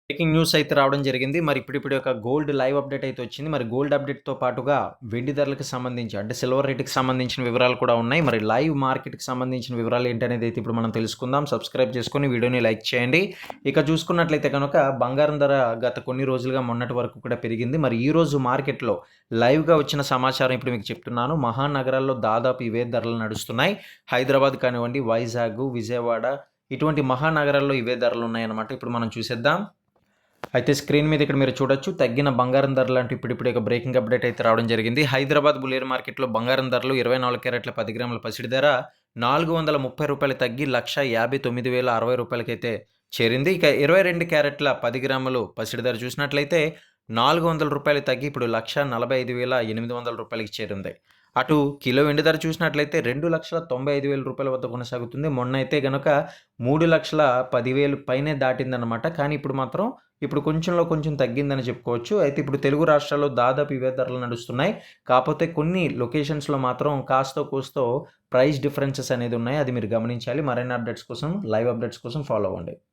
Breaking news అయితే రావడం జరిగింది. మరి ఇప్పుడిప్పుడు ఒక గోల్డ్ లైవ్ అప్డేట్ అయితే వచ్చింది. మరి గోల్డ్ అప్డేట్‌తో పాటుగా వెండి ధరలకు సంబంధించి అంటే సిల్వర్ రేట్‌కి సంబంధించిన వివరాలు కూడా ఉన్నాయి. మరి లైవ్ మార్కెట్‌కి సంబంధించిన వివరాలు ఏంటనేది అయితే ఇప్పుడు మనం తెలుసుకుందాం. సబ్స్క్రైబ్ చేసుకొని వీడియోని లైక్ చేయండి. ఇక చూసుకున్నట్లయితే కనుక బంగారం ధర గత కొన్ని రోజులుగా మొన్నటి వరకు కూడా పెరిగింది. మరి ఈరోజు మార్కెట్‌లో లైవ్‌గా వచ్చిన సమాచారం ఇప్పుడు మీకు చెప్తున్నాను. మహానగరాల్లో దాదాపు ఇవే ధరలు నడుస్తున్నాయి. హైదరాబాద్ కానివ్వండి, వైజాగ్, విజయవాడ ఇటువంటి మహానగరాల్లో ఇవే ధరలు ఉన్నాయన్నమాట. ఇప్పుడు మనం చూసేద్దాం. అయితే స్క్రీన్ మీద ఇక్కడ మీరు చూడొచ్చు తగ్గిన బంగారం ధరలు అంటూ ఇప్పుడిప్పుడే ఒక బ్రేకింగ్ అప్డేట్ అయితే రావడం జరిగింది. హైదరాబాద్ బులియన్ మార్కెట్‌లో బంగారం ధరలు 24 క్యారెట్ల 10 గ్రాముల పసిడి ధర రూ. 430 తగ్గి రూ. 1,59,060కైతే చేరింది. ఇక 22 క్యారెట్ల 10 గ్రాములు పసిడి ధర చూసినట్లయితే రూ. 400 తగ్గి ఇప్పుడు రూ. 1,45,800కి చేరింది. అటు కిలో వెండి ధర చూసినట్లయితే రూ. 2,95,000 వద్ద కొనసాగుతుంది. మొన్న అయితే గనక 3,10,000 పైనే దాటిందనమాట. కానీ ఇప్పుడు కొంచెంలో కొంచెం తగ్గిందని చెప్పుకోవచ్చు. అయితే ఇప్పుడు తెలుగు రాష్ట్రాల్లో దాదాపు ఇవే ధరలు నడుస్తున్నాయి. కాపోతే కొన్ని లొకేషన్స్‌లో మాత్రం కాస్తో కూస్తో ప్రైస్ డిఫరెన్సెస్ అనేది ఉన్నాయి. అది మీరు గమనించాలి. మరిన్ని అప్డేట్స్ కోసం, లైవ్ అప్డేట్స్ కోసం ఫాలో అవ్వండి.